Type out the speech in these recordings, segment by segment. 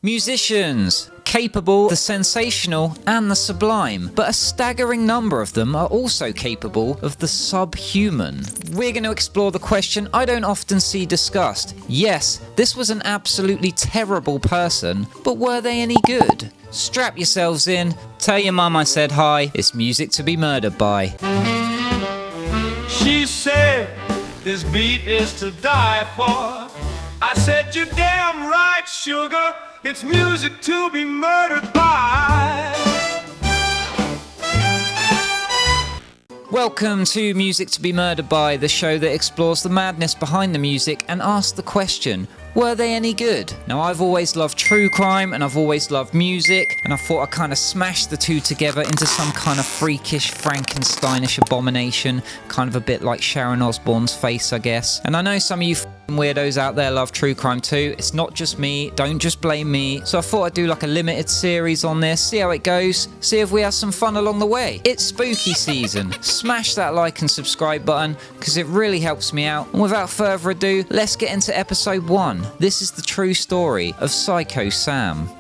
Musicians, capable of the sensational and the sublime, but a staggering number of them are also capable of the subhuman. We're going to explore the question I don't often see discussed. Yes, this was an absolutely terrible person, but were they any good? Strap yourselves in, tell your mum I said hi, it's music to be murdered by. She said, this beat is to die for. I said, you're damn right, sugar. It's music to be murdered by. Welcome to Music to be Murdered By, the show that explores the madness behind the music and asks the question, were they any good? Now, I've always loved true crime and I've always loved music, and I thought I'd kind of smash the two together into some kind of freakish, Frankensteinish abomination, kind of a bit like Sharon Osbourne's face, I guess. And I know some of you weirdos out there love true crime too. It's not just me, don't just blame me. So I thought I'd do like a limited series on this, see how it goes, see if we have some fun along the way. It's spooky season. Smash that like and subscribe button because it really helps me out. And without further ado, let's get into episode 1. This is the true story of Syko Sam.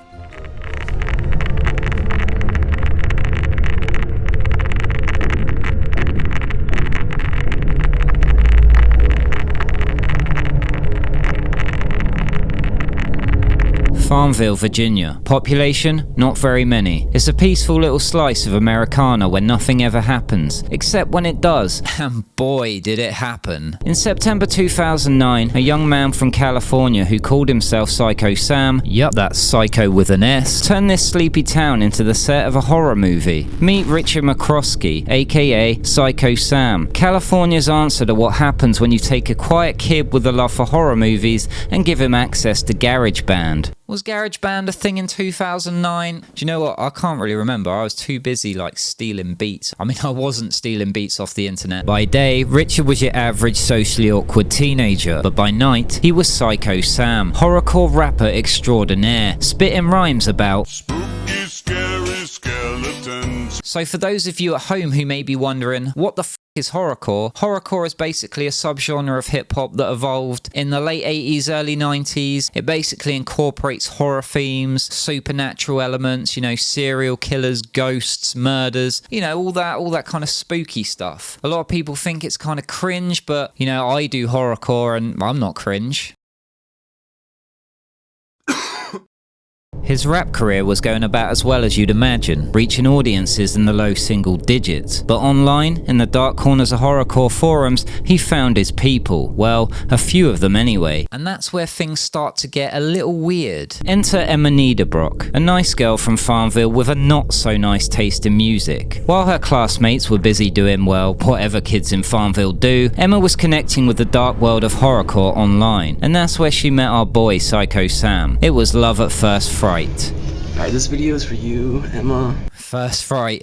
Farmville, Virginia. Population? Not very many. It's a peaceful little slice of Americana where nothing ever happens, except when it does. And boy, did it happen. In September 2009, a young man from California who called himself Syko Sam, yup, that's Psycho with an S, turned this sleepy town into the set of a horror movie. Meet Richard McCroskey, aka Syko Sam, California's answer to what happens when you take a quiet kid with a love for horror movies and give him access to GarageBand. Was GarageBand a thing in 2009? Do you know what? I can't really remember. I was too busy stealing beats. I mean, I wasn't stealing beats off the internet. By day, Richard was your average socially awkward teenager, but by night, he was Syko Sam, horrorcore rapper extraordinaire, spitting rhymes about spooky, scary skeletons. So for those of you at home who may be wondering, what the f is horrorcore? Horrorcore is basically a subgenre of hip-hop that evolved in the late 80s, early 90s. It basically incorporates horror themes, supernatural elements, serial killers, ghosts, murders, all that kind of spooky stuff. A lot of people think it's kind of cringe, but, I do horrorcore and I'm not cringe. His rap career was going about as well as you'd imagine, reaching audiences in the low single digits. But online, in the dark corners of horrorcore forums, he found his people. Well, a few of them anyway. And that's where things start to get a little weird. Enter Emma Niederbrock, a nice girl from Farmville with a not so nice taste in music. While her classmates were busy doing, well, whatever kids in Farmville do, Emma was connecting with the dark world of horrorcore online. And that's where she met our boy Syko Sam. It was love at first fright. Alright, this video is for you, Emma. First fright.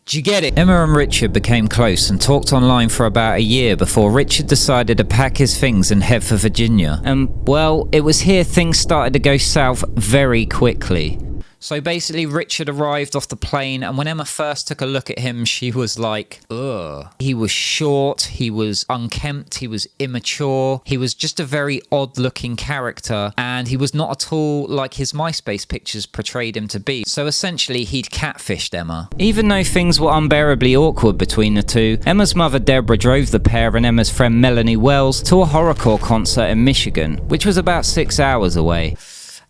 Do you get it? Emma and Richard became close and talked online for about a year before Richard decided to pack his things and head for Virginia. And, well, it was here things started to go south very quickly. So basically, Richard arrived off the plane, and when Emma first took a look at him, she was like, ugh. He was short, he was unkempt, he was immature, he was just a very odd-looking character, and he was not at all like his MySpace pictures portrayed him to be. So essentially, he'd catfished Emma. Even though things were unbearably awkward between the two, Emma's mother Deborah drove the pair and Emma's friend Melanie Wells to a horrorcore concert in Michigan, which was about 6 hours away.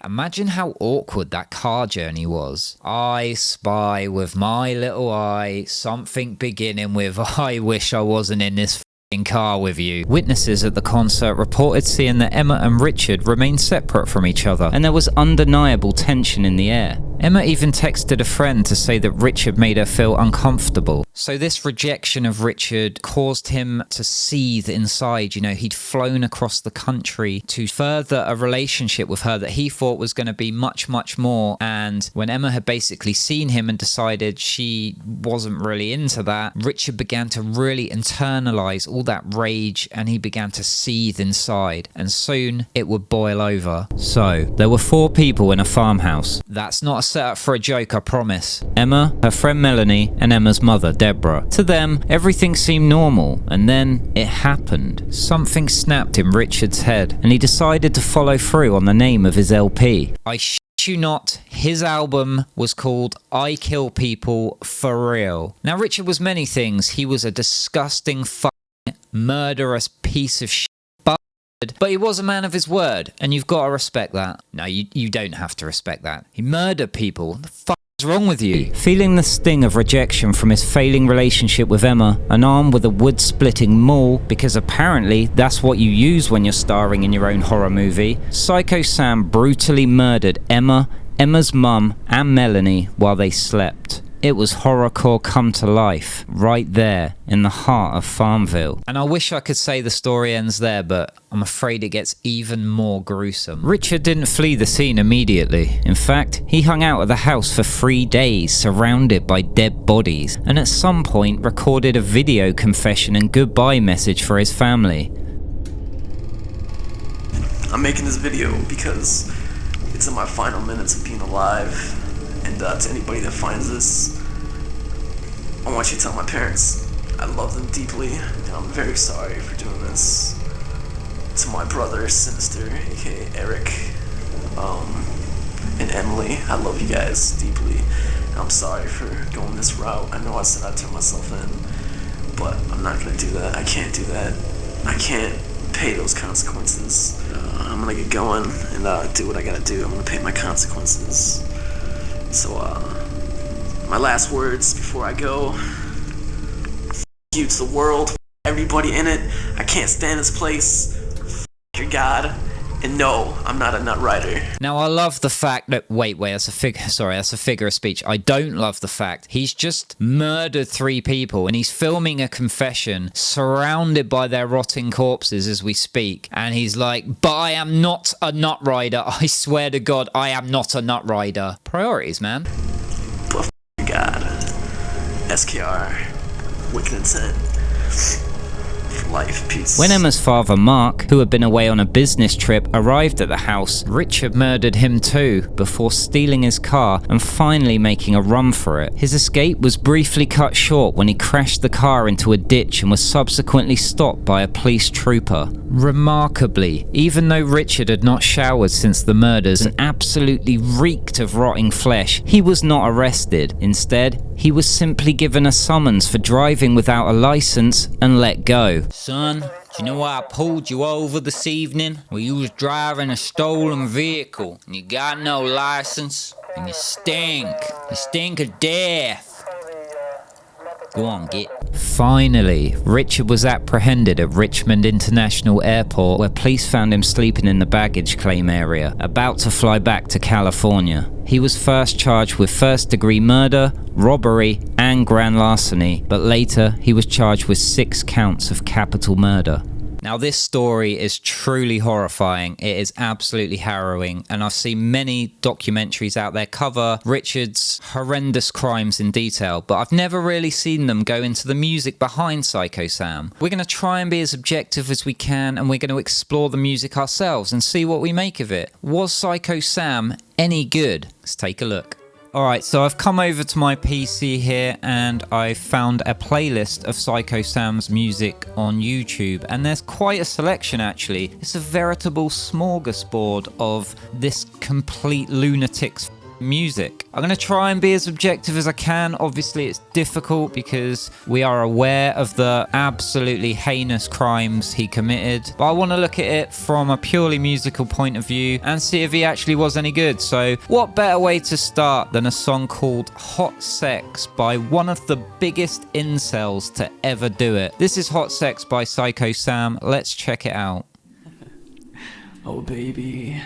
Imagine how awkward that car journey was. I spy with my little eye something beginning with I wish I wasn't in this f***ing car with you. Witnesses at the concert reported seeing that Emma and Richard remained separate from each other, and there was undeniable tension in the air. Emma even texted a friend to say that Richard made her feel uncomfortable. So this rejection of Richard caused him to seethe inside. He'd flown across the country to further a relationship with her that he thought was going to be much, much more. And when Emma had basically seen him and decided she wasn't really into that, Richard began to really internalize all that rage and he began to seethe inside. And soon it would boil over. So there were 4 people in a farmhouse. That's not a setup for a joke, I promise. Emma, her friend Melanie, and Emma's mother Deborah. To them, everything seemed normal, and then it happened. Something snapped in Richard's head, and he decided to follow through on the name of his LP. I shit you not, his album was called I Kill People For Real. Now, Richard was many things. He was a disgusting, murderous piece of shit. But he was a man of his word, and you've got to respect that. No, you don't have to respect that. He murdered people. What the fuck is wrong with you? Feeling the sting of rejection from his failing relationship with Emma, and armed with a wood-splitting maul, because apparently that's what you use when you're starring in your own horror movie, Syko Sam brutally murdered Emma, Emma's mum, and Melanie while they slept. It was Horrorcore come to life, right there, in the heart of Farmville. And I wish I could say the story ends there, but I'm afraid it gets even more gruesome. Richard didn't flee the scene immediately. In fact, he hung out at the house for 3 days, surrounded by dead bodies, and at some point recorded a video confession and goodbye message for his family. I'm making this video because it's in my final minutes of being alive. And to anybody that finds this, I want you to tell my parents I love them deeply, and I'm very sorry for doing this. To my brother, Sinister, aka Eric, and Emily, I love you guys deeply. And I'm sorry for going this route. I know I said I'd turn myself in, but I'm not gonna do that. I can't do that. I can't pay those consequences. I'm gonna get going and do what I gotta do. I'm gonna pay my consequences. So, my last words before I go. F you to the world, everybody in it. I can't stand this place. F your God. And no, I'm not a nut rider. Now, I love the fact that, wait, that's a figure of speech. I don't love the fact he's just murdered 3 people and he's filming a confession surrounded by their rotting corpses as we speak. And he's like, but I am not a nut rider. I swear to God, I am not a nut rider. Priorities, man. But f God. SKR. Wicked intent. Life, peace. When Emma's father, Mark, who had been away on a business trip, arrived at the house, Richard murdered him too, before stealing his car and finally making a run for it. His escape was briefly cut short when he crashed the car into a ditch and was subsequently stopped by a police trooper. Remarkably, even though Richard had not showered since the murders and absolutely reeked of rotting flesh, he was not arrested. Instead, he was simply given a summons for driving without a license and let go. Son, do you know why I pulled you over this evening? Well, you was driving a stolen vehicle, and you got no license, and you stink. You stink of death. Go on, get. Finally, Richard was apprehended at Richmond International Airport, where police found him sleeping in the baggage claim area, about to fly back to California. He was first charged with first-degree murder, robbery, and grand larceny, but later he was charged with 6 counts of capital murder. Now, this story is truly horrifying. It is absolutely harrowing, and I've seen many documentaries out there cover Richard's horrendous crimes in detail, but I've never really seen them go into the music behind Syko Sam. We're going to try and be as objective as we can, and we're going to explore the music ourselves and see what we make of it. Was Syko Sam any good? Let's take a look. Alright, so I've come over to my PC here and I found a playlist of Syko Sam's music on YouTube, and there's quite a selection actually. It's a veritable smorgasbord of this complete lunatic's music. I'm going to try and be as objective as I can. Obviously it's difficult because we are aware of the absolutely heinous crimes he committed, but I want to look at it from a purely musical point of view and see if he actually was any good. So what better way to start than a song called Hot Sex by one of the biggest incels to ever do it. This is Hot Sex by Syko Sam. Let's check it out. Oh baby,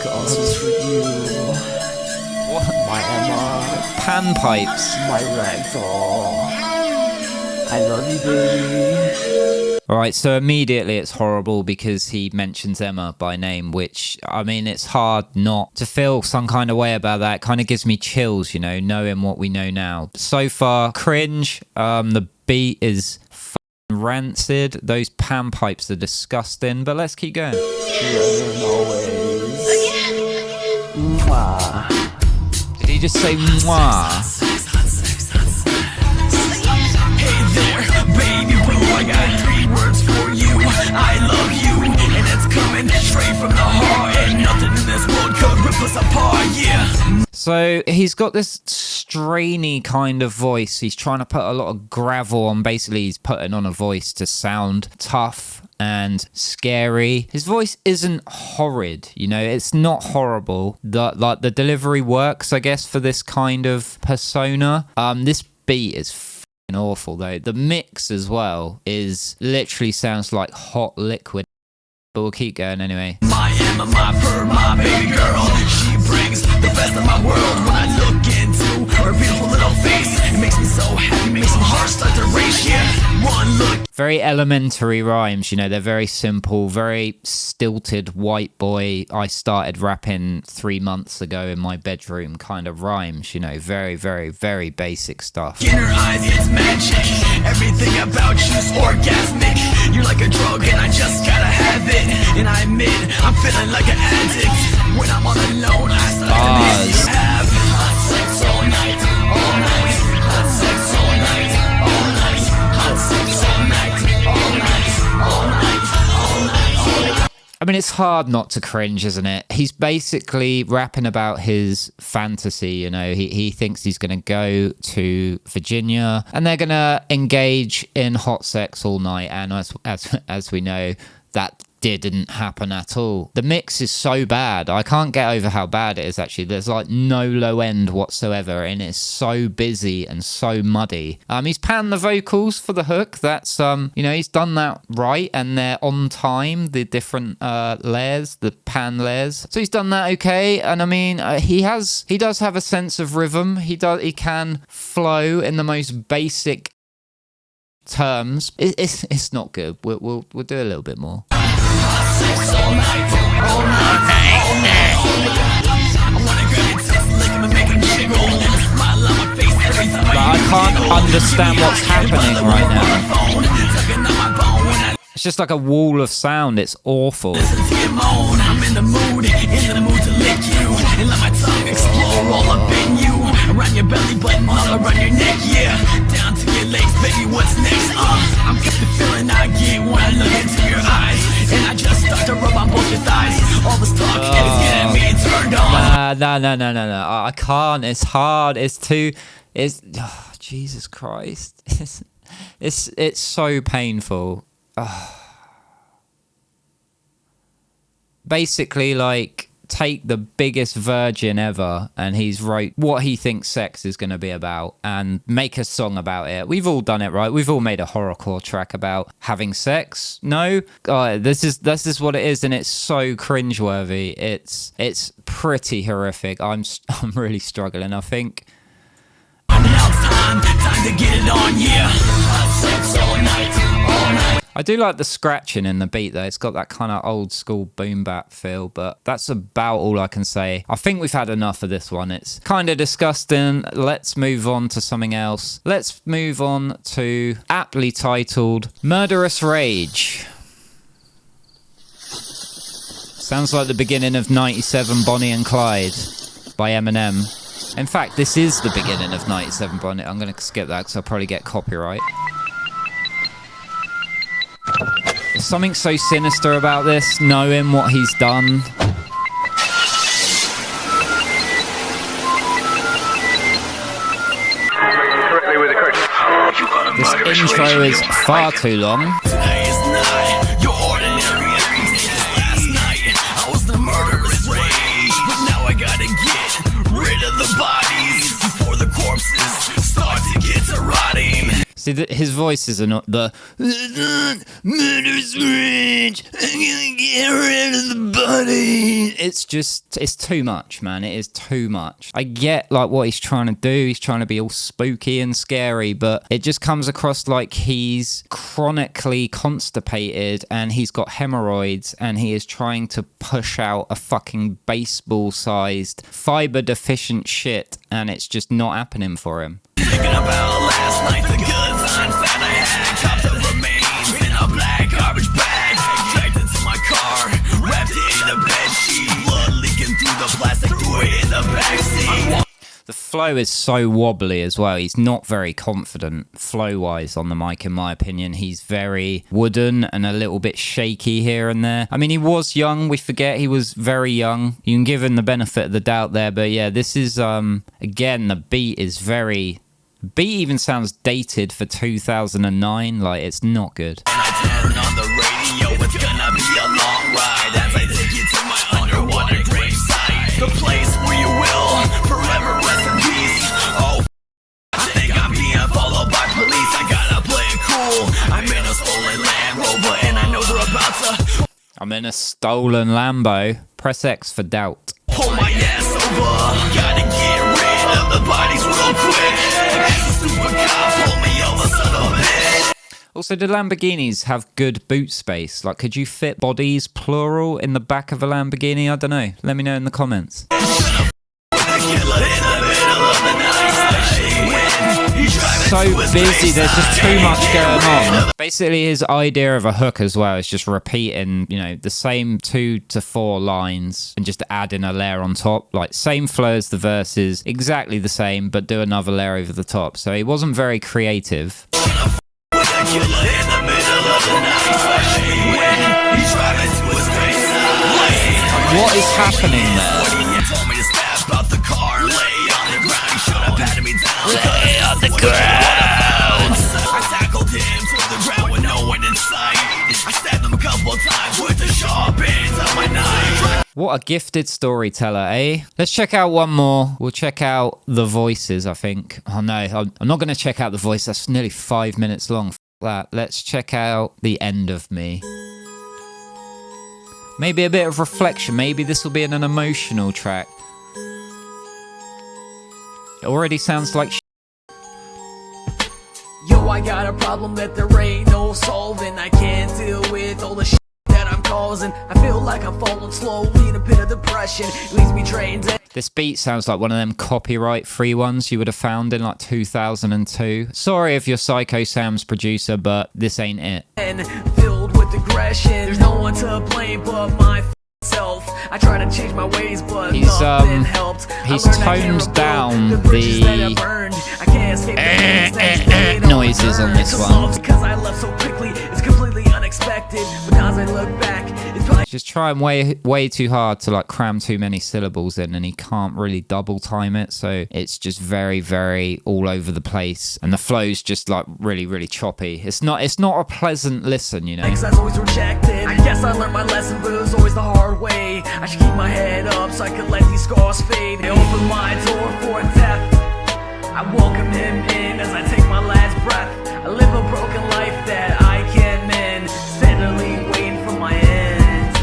God. this is for you. What? My Emma. Panpipes. My ragdoll. I love you, baby. Alright, so immediately it's horrible because he mentions Emma by name, which, I mean, it's hard not to feel some kind of way about that. It kind of gives me chills, you know, knowing what we know now. So far, cringe. The beat is rancid. Those panpipes are disgusting, but let's keep going. Mwah. Did he just say mwah? I love you, and it's coming straight from the heart, and nothing in this world could rip us apart, yeah. So he's got this strainy kind of voice. He's trying to put a lot of gravel on. Basically, he's putting on a voice to sound tough and scary. His voice isn't horrid, you know, it's not horrible. The delivery works, I guess, for this kind of persona. This beat is f***ing awful though. The mix as well is literally sounds like hot liquid. But we'll keep going anyway. My Emma, my pearl, my baby girl. She brings the best of my world. When I look into her beautiful little face, it makes me so happy, makes my heart start to race, yeah. One look. Very elementary rhymes, you know, they're very simple, very stilted white boy. I started rapping 3 months ago in my bedroom kind of rhymes, you know, very, very, very basic stuff. In her eyes, it's magic. Everything about you's orgasmic. You're like a drug and I just gotta have it. And I admit, I'm feeling like an addict. When I'm all alone, I start to miss you. Have hot sex all night, all night. Hot sex all night, all night. Hot sex all night, all night, all night, all night, all night. I mean, it's hard not to cringe, isn't it? He's basically rapping about his fantasy, you know. He thinks he's going to go to Virginia and they're going to engage in hot sex all night. And as we know, that didn't happen at all. The mix is so bad. I can't get over how bad it is, actually. There's like no low end whatsoever, and it's so busy and so muddy. He's panned the vocals for the hook. That's you know, he's done that right, and they're on time, the different layers, the pan layers. So he's done that okay. And I mean, he does have a sense of rhythm. He can flow in the most basic terms. It's not good. We'll do a little bit more. But I can't understand what's happening right now. It's just like a wall of sound. It's awful. I'm in the mood to lick you and let my tongue explore all up in you. Around your belly button, all around your neck, yeah. Down to your legs, baby, what's next? I'm got the feeling I get when I look into your eyes. And I just start to rub on both your thighs. All this talk is getting me turned on. No. I can't. It's hard. It's too... Oh, Jesus Christ. It's so painful. Basically, like, take the biggest virgin ever and he's wrote what he thinks sex is going to be about and make a song about it. We've all done it, right? We've all made a horrorcore track about having sex. No? This is what it is, and it's so cringeworthy. It's pretty horrific. I'm really struggling, I think. Now time to get it on, yeah. Sex all night, all night. I do like the scratching in the beat though. It's got that kind of old school boom bap feel, but that's about all I can say. I think we've had enough of this one. It's kind of disgusting. Let's move on to something else. Let's move on to aptly titled Murderous Rage. Sounds like the beginning of 97 Bonnie and Clyde by Eminem. In fact, this is the beginning of 97 Bonnie. I'm going to skip that because I'll probably get copyright. There's something so sinister about this, knowing what he's done. This intro is far too long. Today is not your ordinary everyday. Last night I was the murderous rage, but now I gotta get rid of the bodies before the corpses start to get to rotting. See, his voice is not the murderous rage. I'm gonna get rid of the body. It's just, it's too much, man. It is too much. I get like what he's trying to do. He's trying to be all spooky and scary, but it just comes across like he's chronically constipated and he's got hemorrhoids and he is trying to push out a fucking baseball-sized fiber deficient shit, and it's just not happening for him. Thinking about last night, the good time fat I had, cops of remains in a black garbage bag, dragged into my car, wrapped it in a bed sheet, blood leaking through the plastic, threw it in the backseat. The flow is so wobbly as well. He's not very confident flow-wise on the mic, in my opinion. He's very wooden and a little bit shaky here and there. I mean, he was young. We forget he was very young. You can give him the benefit of the doubt there. But yeah, this is, again, the beat is very... Beat even sounds dated for 2009. Like, it's not good. On the radio, it's gonna be a long ride as I take you to my underwater grave site, the place where you will forever rest in peace. Oh, I think I'm being followed by police. I gotta play it cool. I'm in a stolen Land Rover and I know they're about to. I'm in a stolen Lambo. Press X for doubt. Pull my ass over. Gotta get rid of the bodies real quick. As a stupid cop, pull me over, son of a bitch. Also, do Lamborghinis have good boot space? Like, could you fit bodies, plural, in the back of a Lamborghini? I don't know. Let me know in the comments. So busy, there's just too much going on. Basically, his idea of a hook as well is just repeating, you know, the same 2 to 4 lines and just adding a layer on top. Like, same flow as the verses, exactly the same, but do another layer over the top. So he wasn't very creative. What is happening there? Lay on the ground. I tackled him to the ground with no one in sight. I stabbed him a couple times with the sharp ends of my knife. What a gifted storyteller, eh? Let's check out one more. We'll check out the voices, I think. Oh no, I'm not going to check out the voice. That's nearly 5 minutes long. F that. Let's check out The End of Me. Maybe a bit of reflection. Maybe this will be an emotional track. It already sounds like Yo, I got a problem that there ain't no solving. I can't deal with all the shit that I'm causing. I feel like I'm falling slowly in a pit of depression. It leaves me drained. This beat sounds like one of them copyright-free ones you would have found in like 2002. Sorry if you're Syko Sam's producer, but this ain't it. And filled with aggression. There's no one to blame but my self. I try to change my ways, but nothing helped. He's toned down the noises on this one. Because I left so quickly, it's completely unexpected. But as I look back, it's probably just trying way too hard to like cram too many syllables in, and he can't really double time it, so it's just very all over the place, and the flow's just like really choppy. It's not a pleasant listen, you know. Because I was always rejected. I guess I learned my lesson, but it was always the hard way. I should keep my head up so I could let these scars fade. I open my door for death. I welcome him in as I take my last breath. I live a broken life that I can mend, steadily waiting for my end.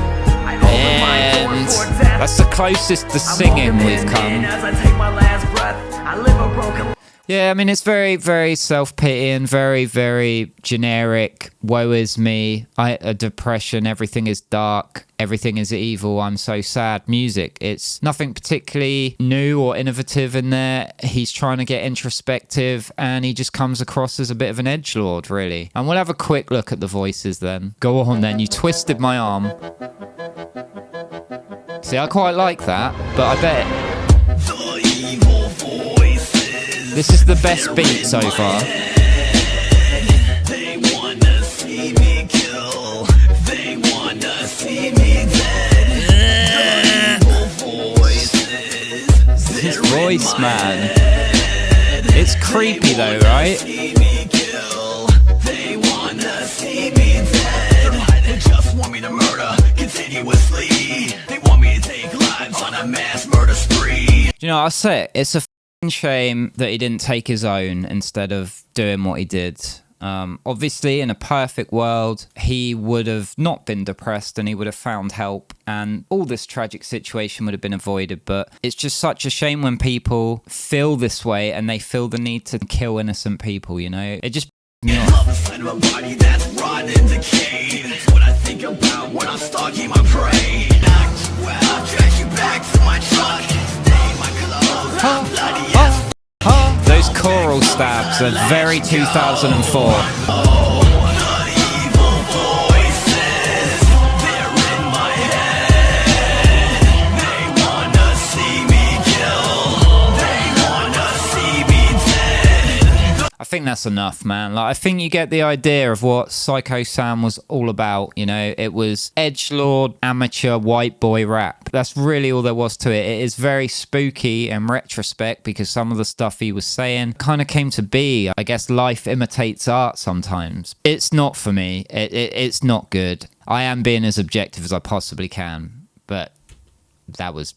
I open my door for death. That's the closest to singing we've come. As I take my last breath, I live a broken life. Yeah, I mean, it's very self-pitying, very generic. Woe is me. A depression. Everything is dark. Everything is evil. I'm so sad. Music. It's nothing particularly new or innovative in there. He's trying to get introspective, and he just comes across as a bit of an edgelord, really. And we'll have a quick look at the voices then. Go on then. You twisted my arm. See, I quite like that, but I bet this is the best beat so far. They wanna see me kill. They wanna see me dead. His voice, man. It's creepy though, right? They wanna see me dead. They just want me to murder continuously. They want me to take lives on a mass murder spree. You know, I'll say it. It's a shame that he didn't take his own instead of doing what he did. Obviously, in a perfect world, he would have not been depressed and he would have found help, and all this tragic situation would have been avoided. But it's just such a shame when people feel this way and they feel the need to kill innocent people, you know? It just me off. Love the sight of a body that's rotten and decayed. That's what I think about when I'm stalking my prey. I'll drag you back to my truck. Stain my clothes. I'm bloody ass. Those choral stabs are very 2004. that's enough, man. Like, I think you get the idea of what Syko Sam was all about, you know? It was edgelord, amateur, white boy rap. That's really all there was to it. It is very spooky in retrospect because some of the stuff he was saying kind of came to be. I guess life imitates art sometimes. It's not for me. It's not good. I am being as objective as I possibly can, but that was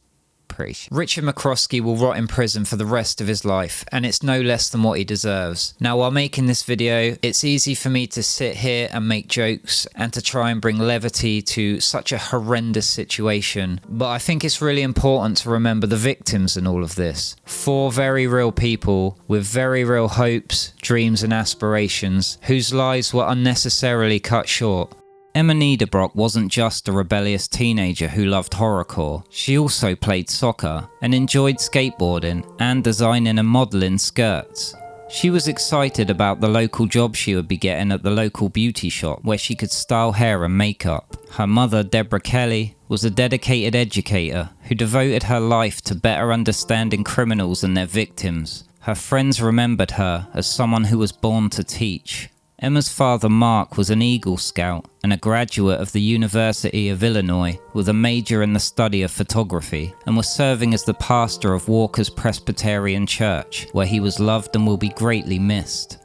pretty shit. Richard McCroskey will rot in prison for the rest of his life, and it's no less than what he deserves. Now, while making this video, it's easy for me to sit here and make jokes and to try and bring levity to such a horrendous situation, but I think it's really important to remember the victims in all of this. 4 very real people with very real hopes, dreams and aspirations, whose lives were unnecessarily cut short. Emma Niederbrock wasn't just a rebellious teenager who loved horrorcore. She also played soccer and enjoyed skateboarding and designing and modelling skirts. She was excited about the local job she would be getting at the local beauty shop where she could style hair and makeup. Her mother, Deborah Kelly, was a dedicated educator who devoted her life to better understanding criminals and their victims. Her friends remembered her as someone who was born to teach. Emma's father, Mark, was an Eagle Scout and a graduate of the University of Illinois with a major in the study of photography, and was serving as the pastor of Walker's Presbyterian Church, where he was loved and will be greatly missed.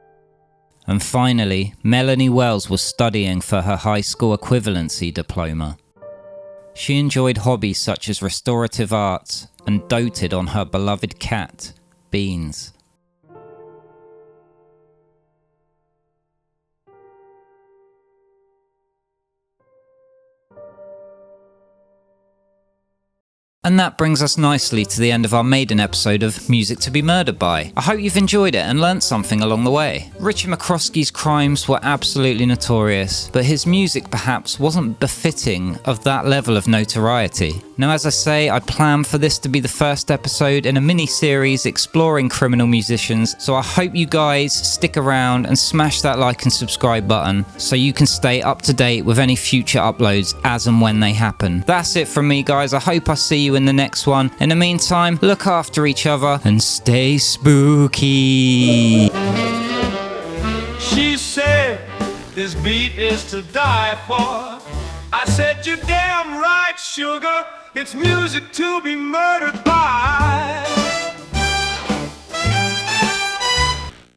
And finally, Melanie Wells was studying for her high school equivalency diploma. She enjoyed hobbies such as restorative arts and doted on her beloved cat, Beans. And that brings us nicely to the end of our maiden episode of Music to be Murdered By. I hope you've enjoyed it and learnt something along the way. Richard McCroskey's crimes were absolutely notorious, but his music perhaps wasn't befitting of that level of notoriety. Now, as I say, I plan for this to be the first episode in a mini-series exploring criminal musicians, so I hope you guys stick around and smash that like and subscribe button so you can stay up to date with any future uploads as and when they happen. That's it from me, guys. I hope I see you in the next one. In the meantime, look after each other and stay spooky. She said, this beat is to die for. I said, you're damn right, sugar. It's music to be murdered by.